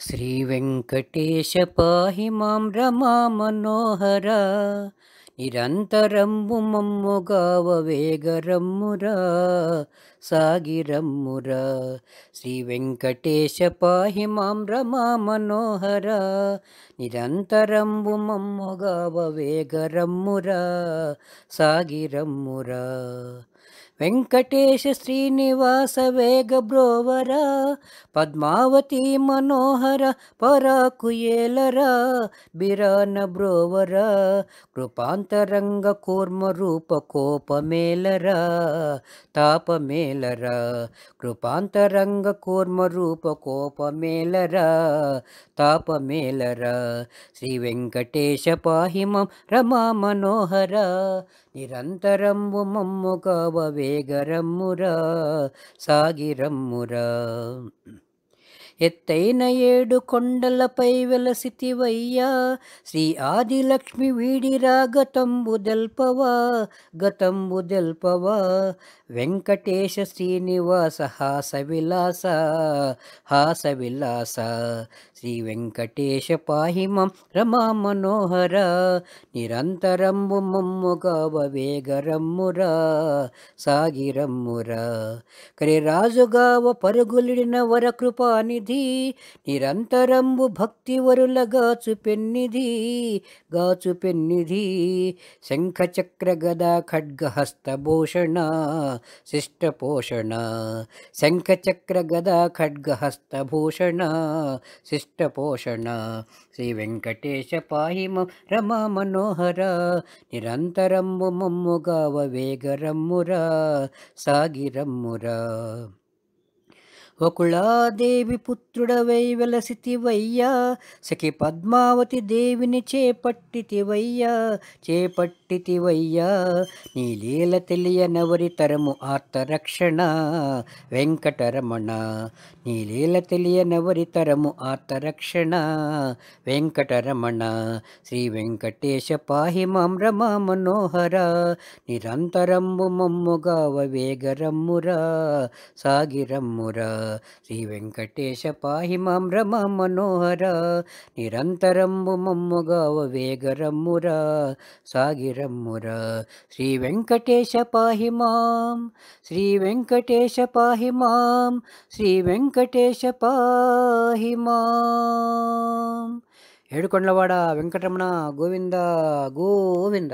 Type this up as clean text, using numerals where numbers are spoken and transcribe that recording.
శ్రీవెంకటేశ పాహి మాం రమా మనోహర నిరంతరంబు మమ్ముగావ వేగరమ్మురా సాగిరమ్మురా. శ్రీవెంకటేశ పాహి మాం రమా మనోహర నిరంతరంబు మమ్ముగావ వేగరమ్మురా సాగిరమ్మురా. వెంకటేశ శ్రీనివాస వేగ బ్రోవరా పద్మావతి మనోహర పరాకు ఏలరా బిరాన బ్రోవరా కృపాంతరంగ కూర్మ రూప కోపమేలరా తాపమేలరా కృపాంతరంగ కూర్మ రూప కోపమేలరా తాపమేలరా. శ్రీ వెంకటేశ పాహిమం రమా మనోహర నిరంతరంబు మమ్ముగావ వేగరమ్మురా సాగిరమ్మురా. ఎత్తైన ఏడు కొండలపై వెలసితివయ్యా శ్రీ ఆదిలక్ష్మి వీడిరా గతంబు దెల్పవా గతంబు దెల్పవా. వెంకటేశ శ్రీనివాస హాస విలాస హాస విలాస. శ్రీ వెంకటేశ పాహిమం రమా మనోహర నిరంతరంబు మమ్ముగావ వేగరమ్మురా సాగిరమ్మురా. కరిరాజుగావ పరుగులిడిన వరకృపానిధి నిరంతరంబు భక్తి వరుల గాచు పెన్నిధి గాచు పెన్నిధి. శంఖ చక్ర గదా ఖడ్గహస్త భూషణ శిష్ట పోషణ. శంఖ చక్ర గదా ఖడ్గహస్త భూషణ శిష్ట పోషణ. శ్రీ వెంకటేశ పాహిమం రమా మనోహర నిరంతరంబు మమ్ముగావ వేగరమ్మురా సాగిరమ్మురా. వకుళాదేవి పుత్రుడవై వెలసితివయ్యా సఖి పద్మావతి దేవిని చేపట్టితివయ్యా చేపట్టితివయ్యా. నీ లీల తెలియనవరి తరము ఆర్తరక్షణ వెంకటరమణ. నీ లీల తెలియనవరి తరము ఆర్తరక్షణ వెంకటరమణ. శ్రీ వెంకటేశ పాహి మాం రమా మనోహర నిరంతరంబు మమ్ముగావ వేగరమ్మురా సాగిరమ్మురా. శ్రీ వెంకటేశ పాహి మాం రమా మనోహర నిరంతరంబు మమ్ముగావ వేగరమ్మురా సాగిరమ్మురా. శ్రీ వెంకటేశ పాహి మాం శ్రీ వెంకటేశ పాహి మాం శ్రీ వెంకటేశ పాహి మాం. ఏడుకొండలవాడ వెంకటరమణ గోవింద గోవింద.